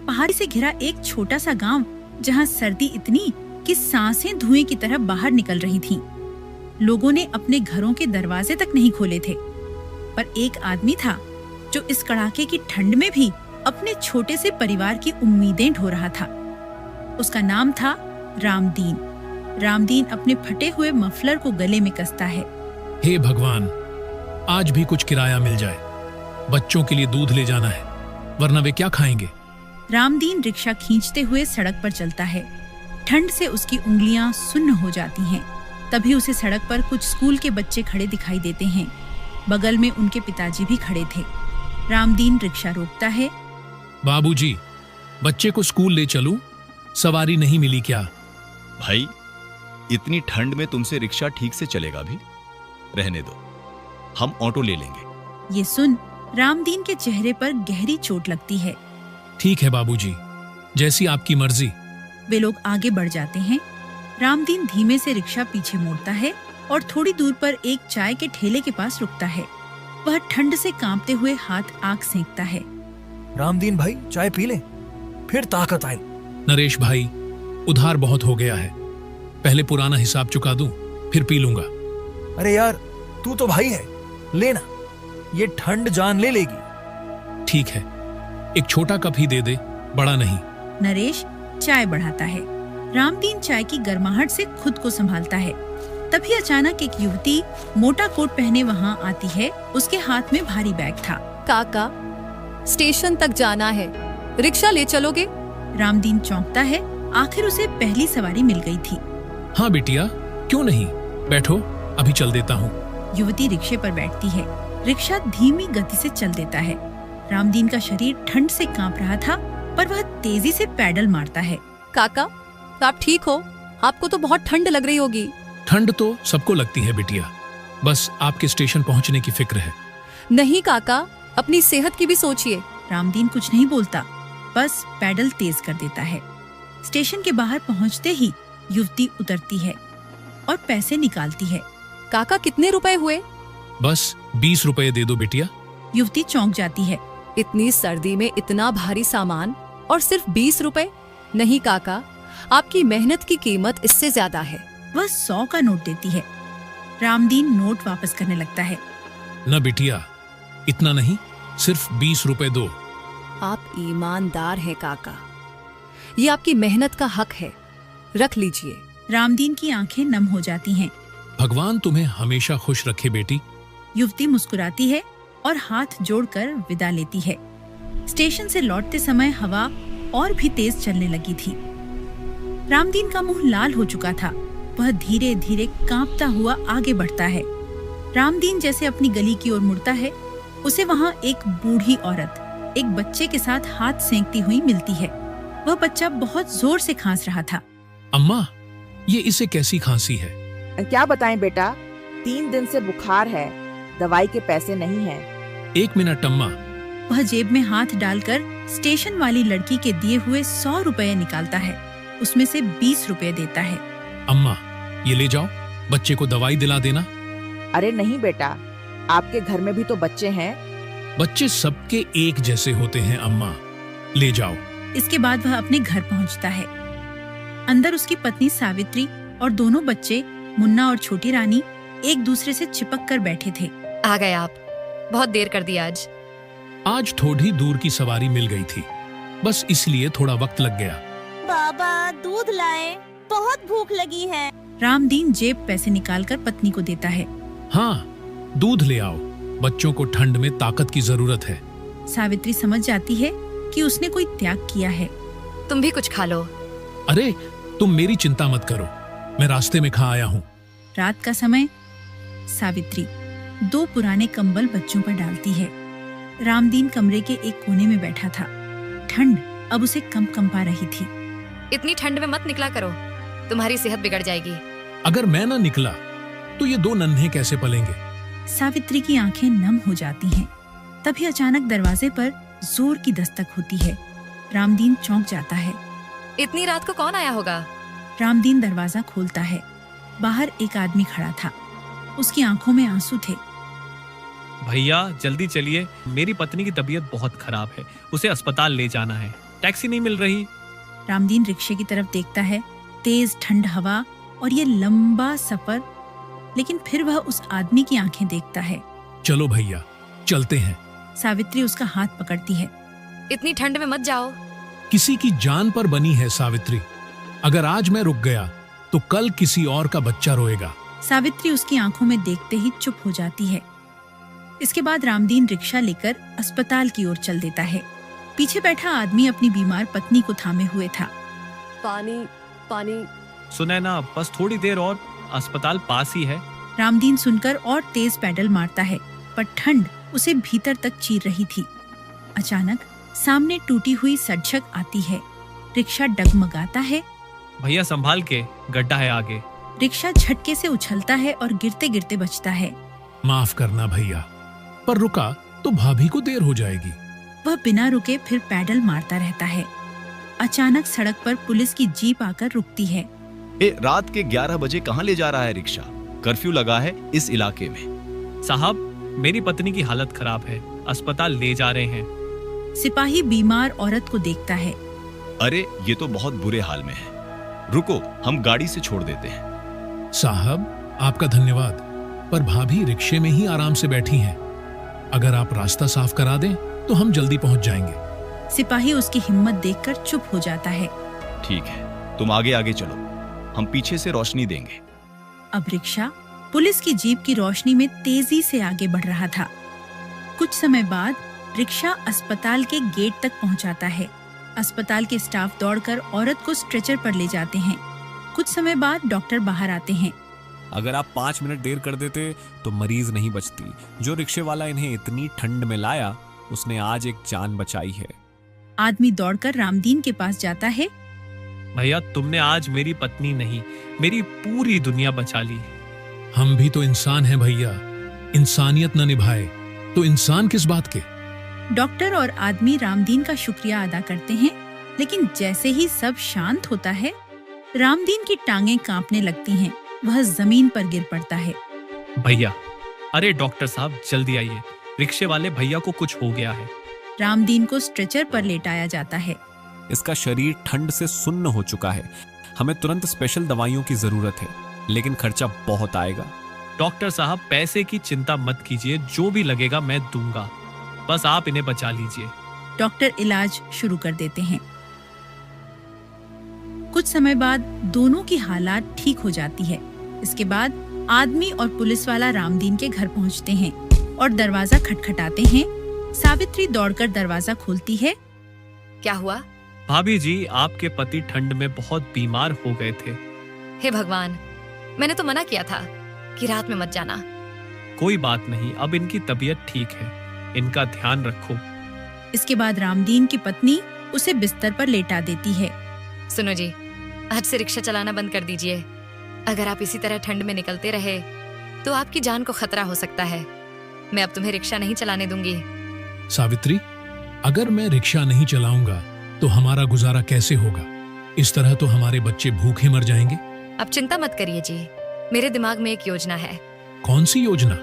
पहाड़ी से घिरा एक छोटा सा गांव, जहां सर्दी इतनी कि सांसें धुएं की तरह बाहर निकल रही थीं। लोगों ने अपने घरों के दरवाजे तक नहीं खोले थे, पर एक आदमी था जो इस कड़ाके की ठंड में भी अपने छोटे से परिवार की उम्मीदें ढो रहा था। उसका नाम था रामदीन। रामदीन अपने फटे हुए मफलर को गले में कसता है। हे भगवान, आज भी कुछ किराया मिल जाए। बच्चों के लिए दूध ले जाना है, वरना वे क्या खाएंगे। रामदीन रिक्शा खींचते हुए सड़क पर चलता है। ठंड से उसकी उंगलियां सुन्न हो जाती हैं। तभी उसे सड़क पर कुछ स्कूल के बच्चे खड़े दिखाई देते हैं। बगल में उनके पिताजी भी खड़े थे। रामदीन रिक्शा रोकता है। बाबूजी, बच्चे को स्कूल ले चलूं? सवारी नहीं मिली क्या? भाई, इतनी ठंड में तुमसे रिक्शा ठीक से चलेगा भी? रहने दो, हम ऑटो ले लेंगे। ये सुन रामदीन के चेहरे पर गहरी चोट लगती है। ठीक है बाबूजी, जैसी आपकी मर्जी। वे लोग आगे बढ़ जाते हैं। रामदीन धीमे से रिक्शा पीछे मोड़ता है और थोड़ी दूर पर एक चाय के ठेले के पास रुकता है। वह ठंड से कांपते हुए हाथ आग सेंकता है। रामदीन भाई, चाय पी ले, फिर ताकत आए। नरेश भाई, उधार बहुत हो गया है। पहले पुराना हिसाब चुका दूं, फिर पी लूंगा। अरे यार, तू तो भाई है, लेना, ये ठंड जान ले लेगी। ठीक है, एक छोटा कप ही दे दे, बड़ा नहीं। नरेश चाय बढ़ाता है। रामदीन चाय की गर्माहट से खुद को संभालता है। तभी अचानक एक युवती मोटा कोट पहने वहां आती है। उसके हाथ में भारी बैग था। काका, स्टेशन तक जाना है, रिक्शा ले चलोगे? रामदीन चौंकता है। आखिर उसे पहली सवारी मिल गई थी। हाँ बिटिया, क्यों नहीं, बैठो, अभी चल देता हूँ। युवती रिक्शे पर बैठती है। रिक्शा धीमी गति से चल देता है। रामदीन का शरीर ठंड से कांप रहा था, पर वह तेजी से पैडल मारता है। काका, आप ठीक हो? आपको तो बहुत ठंड लग रही होगी। ठंड तो सबको लगती है बिटिया, बस आपके स्टेशन पहुँचने की फिक्र है। नहीं काका, अपनी सेहत की भी सोचिए। रामदीन कुछ नहीं बोलता, बस पैडल तेज कर देता है। स्टेशन के बाहर पहुंचते ही युवती उतरती है और पैसे निकालती है। काका, कितने रुपए हुए? बस 20 रुपए दे दो बिटिया। युवती चौंक जाती है। इतनी सर्दी में इतना भारी सामान और सिर्फ 20 रुपए? नहीं काका, आपकी मेहनत की कीमत इससे ज्यादा है। वह 100 का नोट देती है। रामदीन नोट वापस करने लगता है। न बिटिया, इतना नहीं, सिर्फ 20 रुपए दो। आप ईमानदार हैं काका, ये आपकी मेहनत का हक है, रख लीजिए। रामदीन की आंखें नम हो जाती हैं। भगवान तुम्हें हमेशा खुश रखे बेटी। युवती मुस्कुराती है और हाथ जोड़कर विदा लेती है। स्टेशन से लौटते समय हवा और भी तेज चलने लगी थी। रामदीन का मुंह लाल हो चुका था। वह धीरे धीरे कांपता हुआ आगे बढ़ता है। रामदीन जैसे अपनी गली की ओर मुड़ता है, उसे वहाँ एक बूढ़ी औरत एक बच्चे के साथ हाथ सेंकती हुई मिलती है। वह बच्चा बहुत जोर से खांस रहा था। अम्मा, ये इसे कैसी खांसी है? क्या बताएं बेटा, 3 दिन से बुखार है, दवाई के पैसे नहीं हैं। 1 मिनट अम्मा। वह जेब में हाथ डालकर स्टेशन वाली लड़की के दिए हुए 100 रुपए निकालता है। उसमें से 20 रुपए देता है। अम्मा, ये ले जाओ, बच्चे को दवाई दिला देना। अरे नहीं बेटा, आपके घर में भी तो बच्चे हैं। बच्चे सबके एक जैसे होते हैं अम्मा, ले जाओ। इसके बाद वह अपने घर पहुंचता है। अंदर उसकी पत्नी सावित्री और दोनों बच्चे मुन्ना और छोटी रानी एक दूसरे से चिपक कर बैठे थे। आ गए आप, बहुत देर कर दी आज। आज थोड़ी दूर की सवारी मिल गई थी, बस इसलिए थोड़ा वक्त लग गया। बाबा, दूध लाए, बहुत भूख लगी है। रामदीन जेब पैसे निकालकर पत्नी को देता है। हाँ, दूध ले आओ, बच्चों को ठंड में ताकत की जरूरत है। सावित्री समझ जाती है कि उसने कोई त्याग किया है। तुम भी कुछ खा लो। अरे, तुम मेरी चिंता मत करो, मैं रास्ते में खा आया हूँ। रात का समय। सावित्री 2 पुराने कंबल बच्चों पर डालती है। रामदीन कमरे के एक कोने में बैठा था। ठंड अब उसे कंपा रही थी। इतनी ठंड में मत निकला करो, तुम्हारी सेहत बिगड़ जाएगी। अगर मैं ना निकला तो ये 2 नन्हे कैसे पलेंगे? सावित्री की आंखें नम हो जाती हैं। तभी अचानक दरवाजे पर जोर की दस्तक होती है। रामदीन चौंक जाता है। इतनी रात को कौन आया होगा? रामदीन दरवाजा खोलता है। बाहर एक आदमी खड़ा था। उसकी आंखों में आंसू थे। भैया जल्दी चलिए, मेरी पत्नी की तबीयत बहुत खराब है, उसे अस्पताल ले जाना है। टैक्सी नहीं मिल रही। रामदीन रिक्शे की तरफ देखता है। तेज ठंड हवा और ये लंबा सफर, लेकिन फिर वह उस आदमी की आंखें देखता है। चलो भैया, चलते हैं। सावित्री उसका हाथ पकड़ती है। इतनी ठंड में मत जाओ। किसी की जान पर बनी है सावित्री। अगर आज मैं रुक गया तो कल किसी और का बच्चा रोएगा। सावित्री उसकी आंखों में देखते ही चुप हो जाती है। इसके बाद रामदीन रिक्शा लेकर अस्पताल की ओर चल देता है। पीछे बैठा आदमी अपनी बीमार पत्नी को थामे हुए था। पानी पानी। सुनैना, बस थोड़ी देर और, अस्पताल पास ही है। रामदीन सुनकर और तेज पैडल मारता है, पर ठंड उसे भीतर तक चीर रही थी। अचानक सामने टूटी हुई सड़क आती है। रिक्शा डगमगाता है। भैया संभाल के, गड्ढा है आगे। रिक्शा झटके से उछलता है और गिरते गिरते बचता है। माफ करना भैया, पर रुका तो भाभी को देर हो जाएगी। वह बिना रुके फिर पैडल मारता रहता है। अचानक सड़क पर पुलिस की जीप आकर रुकती है। रात के 11 बजे कहाँ ले जा रहा है रिक्शा? कर्फ्यू लगा है इस इलाके में। साहब, मेरी पत्नी की हालत खराब है, अस्पताल ले जा रहे हैं। सिपाही बीमार औरत को देखता है। अरे ये तो बहुत बुरे हाल में है, रुको हम गाड़ी से छोड़ देते हैं। साहब, आपका धन्यवाद, पर भाभी रिक्शे में ही आराम से बैठी हैं। अगर आप रास्ता साफ करा दें तो हम जल्दी पहुंच जाएंगे। सिपाही उसकी हिम्मत देखकर चुप हो जाता है। ठीक है, तुम आगे आगे चलो, हम पीछे से रोशनी देंगे। अब रिक्शा पुलिस की जीप की रोशनी में तेजी से आगे बढ़ रहा था। कुछ समय बाद रिक्शा अस्पताल के गेट तक पहुंचाता है। अस्पताल के स्टाफ दौड़कर औरत को स्ट्रेचर पर ले जाते हैं। कुछ समय बाद डॉक्टर बाहर आते हैं। अगर आप 5 मिनट देर कर देते तो मरीज नहीं बचती। जो रिक्शे वाला इन्हें इतनी ठंड में लाया, उसने आज एक जान बचाई है। आदमी दौड़कर रामदीन के पास जाता है। भैया, तुमने आज मेरी पत्नी नहीं, मेरी पूरी दुनिया बचा ली। हम भी तो इंसान हैं भैया, इंसानियत न निभाए तो इंसान किस बात के। डॉक्टर और आदमी रामदीन का शुक्रिया अदा करते हैं, लेकिन जैसे ही सब शांत होता है, रामदीन की टांगें कांपने लगती हैं। वह जमीन पर गिर पड़ता है। भैया, अरे डॉक्टर साहब जल्दी आइए, रिक्शे वाले भैया को कुछ हो गया है। रामदीन को स्ट्रेचर पर लेटाया जाता है। इसका शरीर ठंड से सुन्न हो चुका है। हमें तुरंत स्पेशल दवाइयों की जरूरत है, लेकिन खर्चा बहुत आएगा। डॉक्टर साहब, पैसे की चिंता मत कीजिए, जो भी लगेगा मैं दूंगा, बस आप इन्हें बचा लीजिए। डॉक्टर इलाज शुरू कर देते हैं। कुछ समय बाद दोनों की हालात ठीक हो जाती है। इसके बाद आदमी और पुलिस वाला रामदीन के घर पहुंचते हैं और दरवाजा खटखटाते हैं। सावित्री दौड़कर दरवाजा खोलती है। क्या हुआ? भाभी जी, आपके पति ठंड में बहुत बीमार हो गए थे। हे भगवान, मैंने तो मना किया था कि रात में मत जाना। कोई बात नहीं, अब इनकी तबीयत ठीक है, इनका ध्यान रखो। इसके बाद रामदीन की पत्नी उसे बिस्तर पर लेटा देती है। सुनो जी, आज से रिक्शा चलाना बंद कर दीजिए। अगर आप इसी तरह ठंड में निकलते रहे तो आपकी जान को खतरा हो सकता है। मैं अब तुम्हें रिक्शा नहीं चलाने दूंगी। सावित्री, अगर मैं रिक्शा नहीं चलाऊंगा तो हमारा गुजारा कैसे होगा? इस तरह तो हमारे बच्चे भूखे मर जाएंगे। अब चिंता मत करिए जी, मेरे दिमाग में एक योजना है। कौन सी योजना?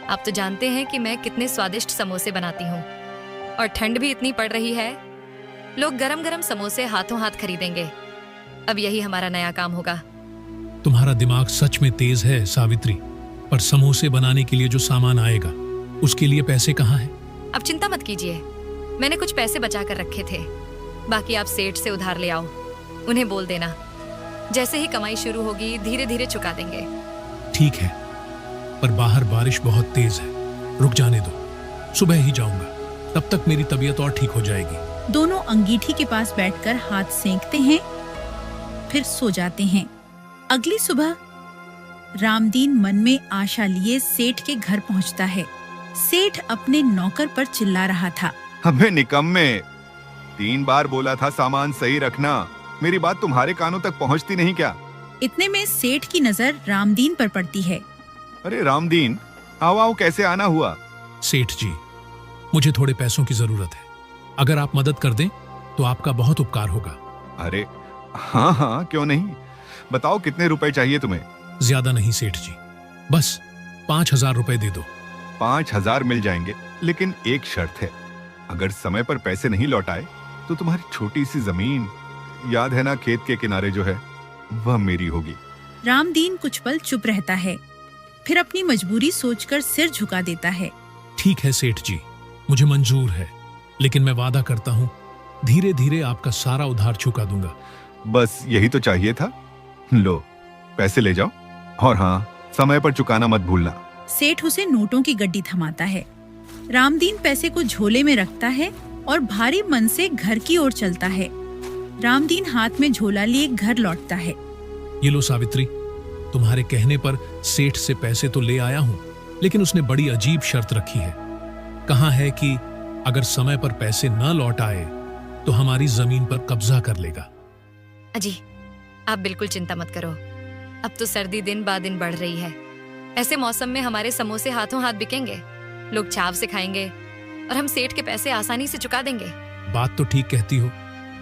आप तो जानते हैं कि मैं कितने स्वादिष्ट समोसे बनाती हूँ, और ठंड भी इतनी पड़ रही है, लोग गरम गरम समोसे हाथों हाथ खरीदेंगे। अब यही हमारा नया काम होगा। तुम्हारा दिमाग सच में तेज है सावित्री, पर समोसे बनाने के लिए जो सामान आएगा उसके लिए पैसे कहाँ हैं? अब चिंता मत कीजिए, मैंने कुछ पैसे बचा कर रखे थे, बाकी आप सेठ से उधार ले आओ। उन्हें बोल देना, जैसे ही कमाई शुरू होगी धीरे धीरे चुका देंगे। ठीक है, पर बाहर बारिश बहुत तेज है, रुक जाने दो, सुबह ही जाऊंगा, तब तक मेरी तबीयत और ठीक हो जाएगी। दोनों अंगीठी के पास बैठकर हाथ सेंकते हैं, फिर सो जाते हैं। अगली सुबह रामदीन मन में आशा लिए सेठ के घर पहुंचता है। सेठ अपने नौकर पर चिल्ला रहा था। हमें निकम्मे, 3 बार बोला था सामान सही रखना, मेरी बात तुम्हारे कानों तक पहुंचती नहीं क्या? इतने में सेठ की नजर रामदीन पर पड़ती है। अरे रामदीन, आओ आओ, कैसे आना हुआ? सेठ जी, मुझे थोड़े पैसों की जरूरत है, अगर आप मदद कर दें तो आपका बहुत उपकार होगा। अरे हाँ हाँ, क्यों नहीं, बताओ कितने रुपए चाहिए तुम्हें? ज्यादा नहीं सेठ जी, बस 5,000 रुपए दे दो। 5,000 मिल जाएंगे, लेकिन एक शर्त है, अगर समय पर पैसे नहीं लौटाए तो तुम्हारी छोटी सी जमीन, याद है ना, खेत के किनारे जो है, वह मेरी होगी। रामदीन कुछ पल चुप रहता है, फिर अपनी मजबूरी सोचकर सिर झुका देता है। ठीक है सेठ जी, मुझे मंजूर है, लेकिन मैं वादा करता हूँ धीरे धीरे आपका सारा उधार चुका दूंगा। बस यही तो चाहिए था। लो, पैसे ले जाओ, और हाँ, समय पर चुकाना मत भूलना। सेठ उसे नोटों की गड्डी थमाता है। रामदीन पैसे को झोले में रखता है और भारी मन से घर की ओर चलता है। रामदीन हाथ में झोला लिए घर लौटता है। ये लो सावित्री, तुम्हारे कहने पर सेठ से पैसे तो ले आया हूँ, लेकिन उसने बड़ी अजीब शर्त रखी है। कहा है कि अगर समय पर पैसे न लौट आए तो हमारी जमीन पर कब्जा कर लेगा। अजी, आप बिल्कुल चिंता मत करो। अब तो सर्दी दिन ब दिन बढ़ रही है। ऐसे मौसम में हमारे समोसे हाथों हाथ बिकेंगे, लोग चाव से खाएंगे और हम सेठ के पैसे आसानी से चुका देंगे। बात तो ठीक कहती हो,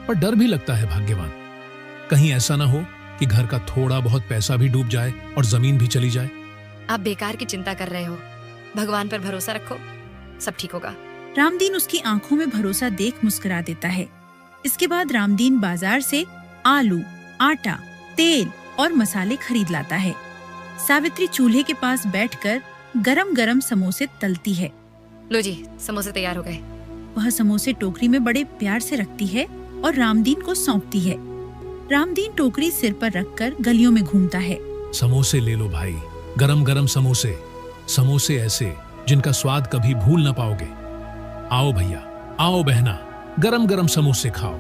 पर डर भी लगता है भाग्यवान। कहीं ऐसा ना हो कि घर का थोड़ा बहुत पैसा भी डूब जाए और जमीन भी चली जाए। आप बेकार की चिंता कर रहे हो, भगवान पर भरोसा रखो, सब ठीक होगा। रामदीन उसकी आंखों में भरोसा देख मुस्कुरा देता है। इसके बाद रामदीन बाजार से आलू, आटा, तेल और मसाले खरीद लाता है। सावित्री चूल्हे के पास बैठकर गरम गरम समोसे तलती है। लो जी, समोसे तैयार हो गए। वह समोसे टोकरी में बड़े प्यार से रखती है और रामदीन को सौंपती है। रामदीन टोकरी सिर पर रखकर गलियों में घूमता है। समोसे ले लो भाई, गरम गरम समोसे, समोसे ऐसे जिनका स्वाद कभी भूल न पाओगे। आओ भैया, आओ बहना, गरम गरम समोसे खाओ।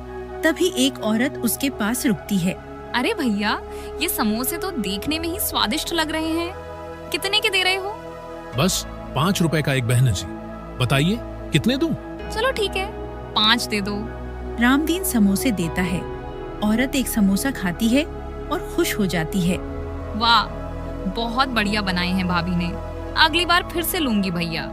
तभी एक औरत उसके पास रुकती है। अरे भैया, ये समोसे तो देखने में ही स्वादिष्ट लग रहे हैं। कितने के दे रहे हो? बस 5 रुपए का एक, बहन जी। बताइए कितने दूं? चलो ठीक है, 5 दे दो। रामदीन समोसे देता है। औरत एक समोसा खाती है और खुश हो जाती है। वाह, बहुत बढ़िया बनाए हैं भाभी ने, अगली बार फिर से लूंगी भैया।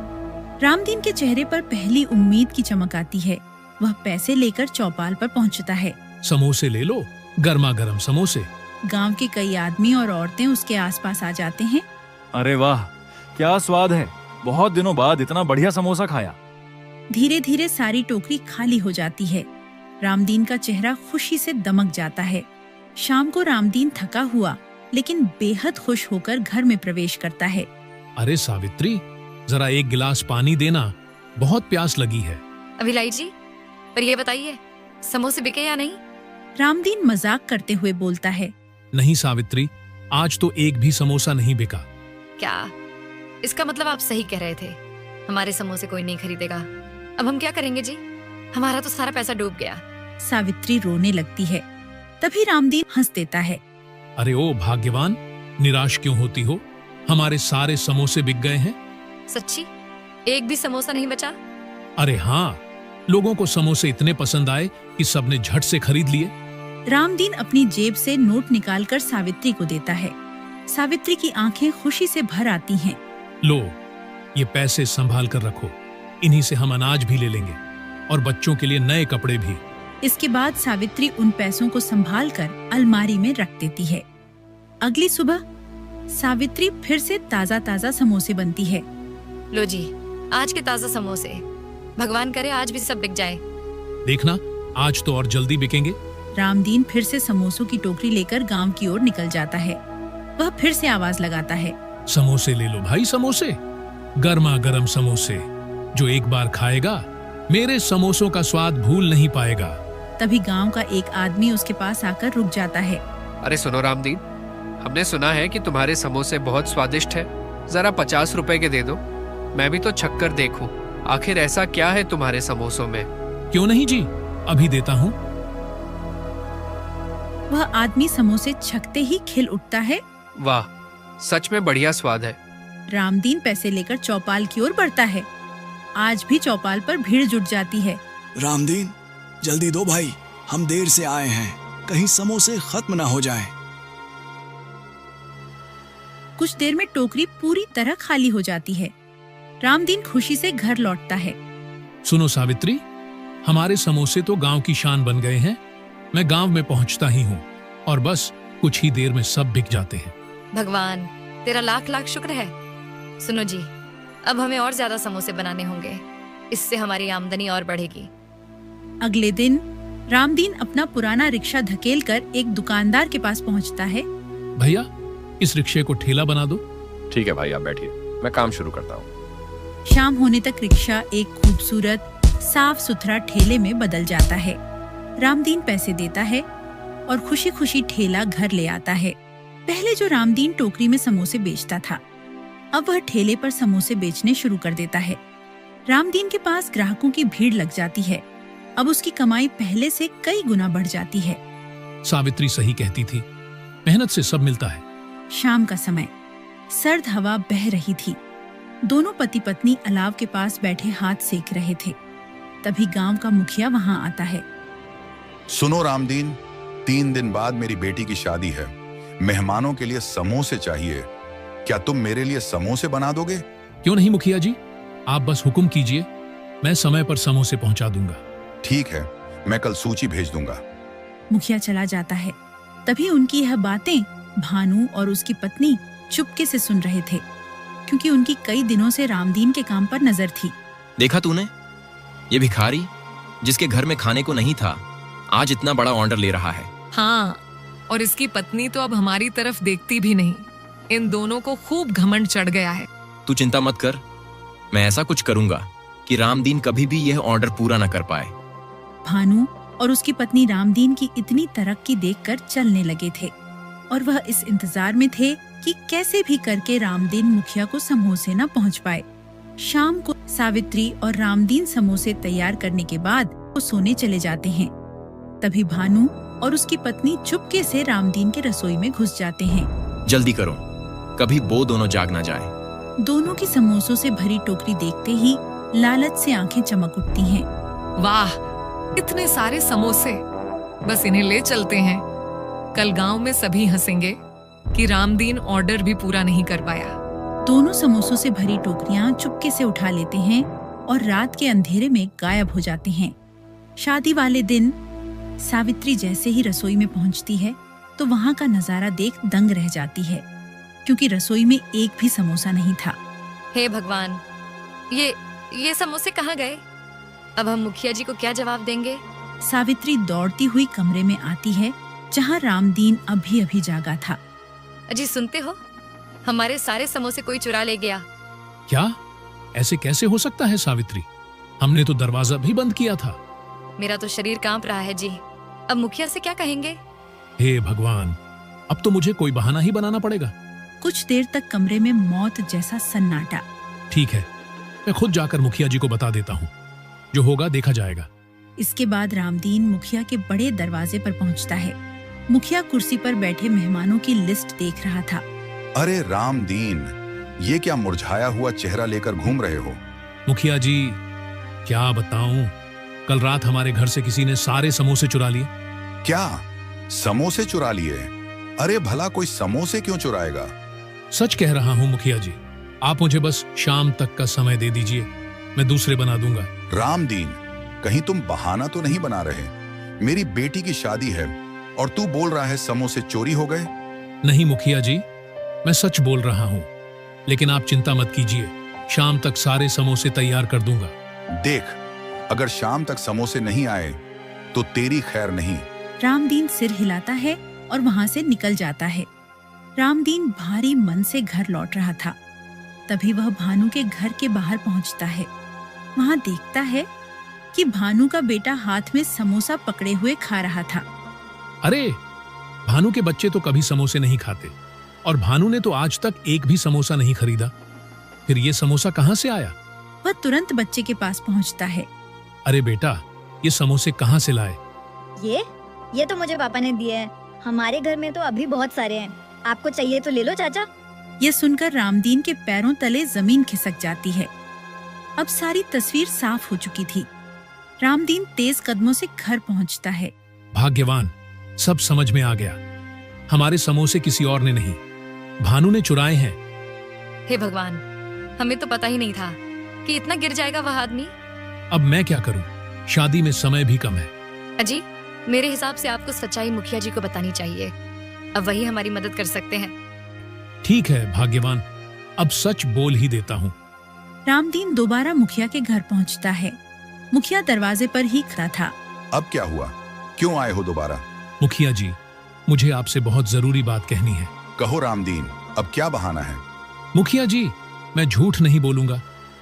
रामदीन के चेहरे पर पहली उम्मीद की चमक आती है। वह पैसे लेकर चौपाल पर पहुंचता है। समोसे ले लो, गर्मा गर्म समोसे। गांव के कई आदमी और औरतें उसके आसपास आ जाते हैं। अरे वाह, क्या स्वाद है, बहुत दिनों बाद इतना बढ़िया समोसा खाया। धीरे धीरे सारी टोकरी खाली हो जाती है। रामदीन का चेहरा खुशी से दमक जाता है। शाम को रामदीन थका हुआ लेकिन बेहद खुश होकर घर में प्रवेश करता है। अरे सावित्री, जरा एक गिलास पानी देना, बहुत प्यास लगी है। अभिलाई जी, पर ये बताइए, समोसे बिके या नहीं? रामदीन मजाक करते हुए बोलता है। नहीं सावित्री, आज तो एक भी समोसा नहीं बिका। क्या? इसका मतलब आप सही कह रहे थे, हमारे समोसे कोई नहीं खरीदेगा। अब हम क्या करेंगे जी? हमारा तो सारा पैसा डूब गया। सावित्री रोने लगती है। तभी रामदीन हंस देता है। अरे ओ भाग्यवान, निराश क्यों होती हो? हमारे सारे समोसे बिक गए हैं। सच्ची? एक भी समोसा नहीं बचा? अरे हाँ, लोगों को समोसे इतने पसंद आए कि सबने झट से खरीद लिए। रामदीन अपनी जेब से नोट निकालकर सावित्री को देता है। सावित्री की आंखें खुशी से भर आती हैं। लो, ये पैसे संभाल कर रखो, इन्हीं से हम अनाज भी ले लेंगे और बच्चों के लिए नए कपड़े भी। इसके बाद सावित्री उन पैसों को संभालकर अलमारी में रख देती है। अगली सुबह सावित्री फिर से ताजा ताजा समोसे बनती है। लो जी, आज के ताजा समोसे, भगवान करे आज भी सब बिक जाए। देखना, आज तो और जल्दी बिकेंगे। रामदीन फिर से समोसों की टोकरी लेकर गांव की ओर निकल जाता है। वह फिर से आवाज लगाता है। समोसे ले लो भाई, समोसे, गर्मा गर्म समोसे। जो एक बार खाएगा मेरे समोसों का स्वाद भूल नहीं पाएगा। तभी गांव का एक आदमी उसके पास आकर रुक जाता है। अरे सुनो रामदीन, हमने सुना है कि तुम्हारे समोसे बहुत स्वादिष्ट है, जरा 50 रुपए के दे दो, मैं भी तो छक्कर देखूं, आखिर ऐसा क्या है तुम्हारे समोसों में? क्यों नहीं जी, अभी देता हूँ। वह आदमी समोसे छकते ही खिल उठता है। वाह, सच में बढ़िया स्वाद है। रामदीन पैसे लेकर चौपाल की ओर बढ़ता है। आज भी चौपाल पर भीड़ जुट जाती है। रामदीन, जल्दी दो भाई, हम देर से आए हैं, कहीं समोसे खत्म ना हो जाएं। कुछ देर में टोकरी पूरी तरह खाली हो जाती है। रामदीन खुशी से घर लौटता है। सुनो सावित्री, हमारे समोसे तो गांव की शान बन गए हैं। मैं गांव में पहुंचता ही हूँ और बस कुछ ही देर में सब बिक जाते हैं। भगवान तेरा लाख लाख शुक्र है। सुनो जी, अब हमें और ज्यादा समोसे बनाने होंगे, इससे हमारी आमदनी और बढ़ेगी। अगले दिन रामदीन अपना पुराना रिक्शा धकेल कर एक दुकानदार के पास पहुंचता है। भैया, इस रिक्शे को ठेला बना दो। ठीक है भाई, आप बैठिए, मैं काम शुरू करता हूँ। शाम होने तक रिक्शा एक खूबसूरत साफ सुथरा ठेले में बदल जाता है। रामदीन पैसे देता है और खुशी खुशी ठेला घर ले आता है। पहले जो रामदीन टोकरी में समोसे बेचता था, अब वह ठेले पर समोसे बेचने शुरू कर देता है। रामदीन के पास ग्राहकों की भीड़ लग जाती है। अब उसकी कमाई पहले से कई गुना बढ़ जाती है। सावित्री सही कहती थी, मेहनत से सब मिलता है। शाम का समय, सर्द हवा बह रही थी। दोनों पति पत्नी अलाव के पास बैठे हाथ सेक रहे थे। तभी गांव का मुखिया वहां आता है। सुनो रामदीन, 3 दिन बाद मेरी बेटी की शादी है। मेहमानों के लिए समोसे चाहिए। क्या तुम मेरे लिए समोसे बना दोगे? क्यों नहीं मुखिया जी, आप बस हुक्म कीजिए, मैं समय पर समोसे पहुंचा दूंगा। ठीक है, मैं कल सूची भेज दूंगा। मुखिया चला जाता है। तभी उनकी यह बातें भानु और उसकी पत्नी चुपके से सुन रहे थे, क्योंकि उनकी कई दिनों से रामदीन के काम पर नजर थी। देखा तूने, ये भिखारी जिसके घर में खाने को नहीं था, आज इतना बड़ा ऑर्डर ले रहा है। हाँ, और इसकी पत्नी तो अब हमारी तरफ देखती भी नहीं। इन दोनों को खूब घमंड चढ़ गया है। तू चिंता मत कर, मैं ऐसा कुछ करूंगा कि रामदीन कभी भी यह ऑर्डर पूरा न कर पाए। भानु और उसकी पत्नी रामदीन की इतनी तरक्की देखकर चलने लगे थे और वह इस इंतजार में थे कि कैसे भी करके रामदीन मुखिया को समोसे न पहुंच पाए। शाम को सावित्री और रामदीन समोसे तैयार करने के बाद वो सोने चले जाते हैं। तभी भानु और उसकी पत्नी चुपके से रामदीन के रसोई में घुस जाते हैं। जल्दी करो, कभी वो दोनों जाग ना जाए। दोनों की समोसों से भरी टोकरी देखते ही लालच से आंखें चमक उठती हैं। वाह, इतने सारे समोसे, बस इन्हें ले चलते हैं। कल गांव में सभी हंसेंगे कि रामदीन ऑर्डर भी पूरा नहीं कर पाया। दोनों समोसों से भरी टोकरियां चुपके से उठा लेते हैं और रात के अंधेरे में गायब हो जाते हैं। शादी वाले दिन सावित्री जैसे ही रसोई में पहुंचती है तो वहां का नजारा देख दंग रह जाती है, क्योंकि रसोई में एक भी समोसा नहीं था। हे भगवान, ये समोसे कहाँ गए? अब हम मुखिया जी को क्या जवाब देंगे? सावित्री दौड़ती हुई कमरे में आती है जहाँ रामदीन अभी अभी जागा था। अजी सुनते हो, हमारे सारे समोसे कोई चुरा ले गया। क्या? ऐसे कैसे हो सकता है सावित्री? हमने तो दरवाजा भी बंद किया था। मेरा तो शरीर कांप रहा है जी। अब मुखिया से क्या कहेंगे? हे भगवान, अब तो मुझे कोई बहाना ही बनाना पड़ेगा। कुछ देर तक कमरे में मौत जैसा सन्नाटा। ठीक है, मैं खुद जाकर मुखिया जी को बता देता हूँ। जो होगा देखा जाएगा। इसके बाद रामदीन मुखिया के बड़े दरवाजे पर पहुँचता है। मुखिया कुर्सी पर बैठे मेहमानों की लिस्ट देख रहा था। अरे रामदीन, ये क्या मुरझाया हुआ चेहरा लेकर घूम रहे हो? मुखिया जी, क्या बताऊं, कल रात हमारे घर से किसी ने सारे समोसे चुरा लिए। क्या? समोसे चुरा लिए? अरे भला कोई समोसे क्यों चुराएगा? सच कह रहा हूँ मुखिया जी, आप मुझे बस शाम तक का समय दे दीजिए, मैं दूसरे बना दूंगा। रामदीन, कहीं तुम बहाना तो नहीं बना रहे? मेरी बेटी की शादी है और तू बोल रहा है समोसे चोरी हो गए? नहीं मुखिया जी, मैं सच बोल रहा हूँ, लेकिन आप चिंता मत कीजिए, शाम तक सारे समोसे तैयार कर दूंगा। देख, अगर शाम तक समोसे नहीं आए तो तेरी खैर नहीं। रामदीन सिर हिलाता है और वहां से निकल जाता है। रामदीन भारी मन से घर लौट रहा था। तभी वह भानु के घर के बाहर पहुंचता है। वहां देखता है कि भानु का बेटा हाथ में समोसा पकड़े हुए खा रहा था। अरे, भानु के बच्चे तो कभी समोसे नहीं खाते और भानु ने तो आज तक एक भी समोसा नहीं खरीदा। फिर ये समोसा कहाँ से आया? वह तुरंत बच्चे के पास पहुंचता है। अरे बेटा, ये समोसे कहाँ से लाए? ये तो मुझे पापा ने दिए हैं। हमारे घर में तो अभी बहुत सारे हैं। आपको चाहिए तो ले लो चाचा। ये सुनकर रामदीन के पैरों तले जमीन खिसक जाती है। अब सारी तस्वीर साफ हो चुकी थी। रामदीन तेज कदमों से घर पहुंचता है। भाग्यवान, सब समझ में आ गया। हमारे समोसे किसी और ने नहीं, भानु ने चुराए हैं। हे भगवान, हमें तो पता ही नहीं था कि इतना गिर जाएगा वह आदमी। अब मैं क्या करूं? शादी में समय भी कम है। अजी, मेरे हिसाब से आपको सच्चाई मुखिया जी को बतानी चाहिए। अब वही हमारी मदद कर सकते हैं। ठीक है भाग्यवान, अब सच बोल ही देता हूँ। रामदीन दोबारा मुखिया के घर पहुँचता है। मुखिया दरवाजे पर ही खड़ा था। अब क्या हुआ? क्यों आए हो दोबारा? मुखिया जी, मुझे आपसे बहुत जरूरी बात कहनी है। कहो रामदीन, अब क्या बहाना है? मुखिया जी, मैं झूठ नहीं बोलूंगा।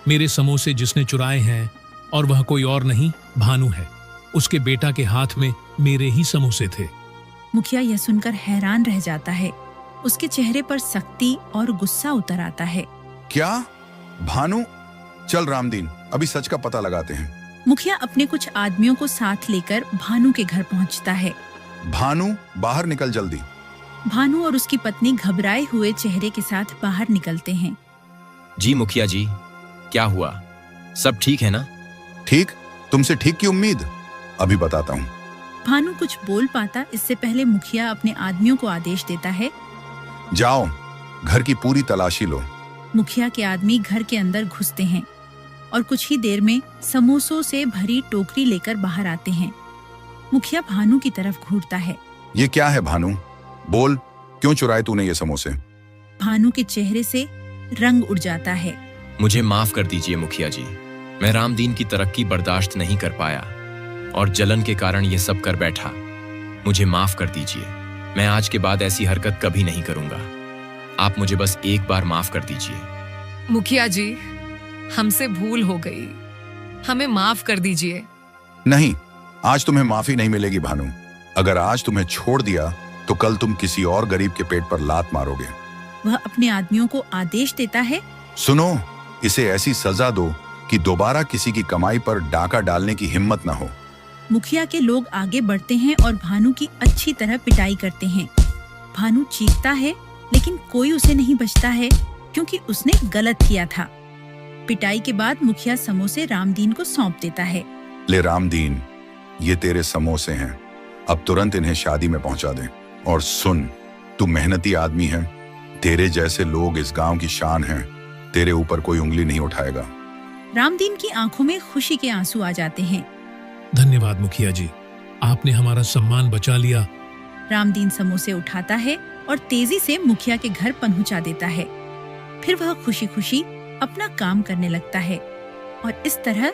मेरे समोसे जिसने चुराए हैं और वह कोई और नहीं, भानु है। उसके बेटा के हाथ में मेरे ही समोसे थे। मुखिया यह सुनकर हैरान रह जाता है। उसके चेहरे पर सख्ती और गुस्सा उतर आता है। क्या? भानु? चल रामदीन, अभी सच का पता लगाते हैं। मुखिया अपने कुछ आदमियों को साथ लेकर भानु के घर पहुंचता है। भानु, बाहर निकल जल्दी। भानु और उसकी पत्नी घबराए हुए चेहरे के साथ बाहर निकलते हैं। जी मुखिया जी, क्या हुआ? सब ठीक है ना? ठीक? तुमसे ठीक की उम्मीद? अभी बताता हूँ। भानु कुछ बोल पाता इससे पहले मुखिया अपने आदमियों को आदेश देता है, जाओ, घर की पूरी तलाशी लो। मुखिया के आदमी घर के अंदर घुसते हैं और कुछ ही देर में समोसों से भरी टोकरी लेकर बाहर आते हैं। मुखिया भानु की तरफ घूरता है। ये क्या है भानु? बोल, क्यों चुराए तूने ये समोसे? भानु के चेहरे से रंग उड़ जाता है। मुझे माफ कर दीजिए मुखिया जी, मैं रामदीन की तरक्की बर्दाश्त नहीं कर पाया और जलन के कारण ये सब कर बैठा। मुझे माफ कर दीजिए, मैं आज के बाद ऐसी हरकत कभी नहीं करूंगा। आप मुझे बस एक बार माफ कर दीजिए। मुखिया जी, हमसे भूल हो गई, हमें माफ कर दीजिए। नहीं, आज तुम्हें माफी नहीं मिलेगी भानु। अगर आज तुम्हें छोड़ दिया तो कल तुम किसी और गरीब के पेट पर लात मारोगे। वह अपने आदमियों को आदेश देता है, सुनो, इसे ऐसी सजा दो कि दोबारा किसी की कमाई पर डाका डालने की हिम्मत न हो। मुखिया के लोग आगे बढ़ते हैं और भानु की अच्छी तरह पिटाई करते हैं। भानु चीखता है लेकिन कोई उसे नहीं बचता है क्योंकि उसने गलत किया था। पिटाई के बाद मुखिया समोसे रामदीन को सौंप देता है। ले रामदीन, ये तेरे समोसे हैं, अब तुरंत इन्हें शादी में पहुंचा दे। और सुन, तू मेहनती आदमी है, तेरे जैसे लोग इस गांव की शान हैं, तेरे ऊपर कोई उंगली नहीं उठाएगा। रामदीन की आंखों में खुशी के आंसू आ जाते हैं। धन्यवाद मुखिया जी, आपने हमारा सम्मान बचा लिया। रामदीन समोसे उठाता है और तेजी से मुखिया के घर पहुंचा देता है। फिर वह खुशी खुशी अपना काम करने लगता है और इस तरह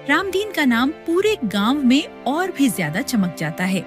रामदीन का नाम पूरे गांव में और भी ज्यादा चमक जाता है।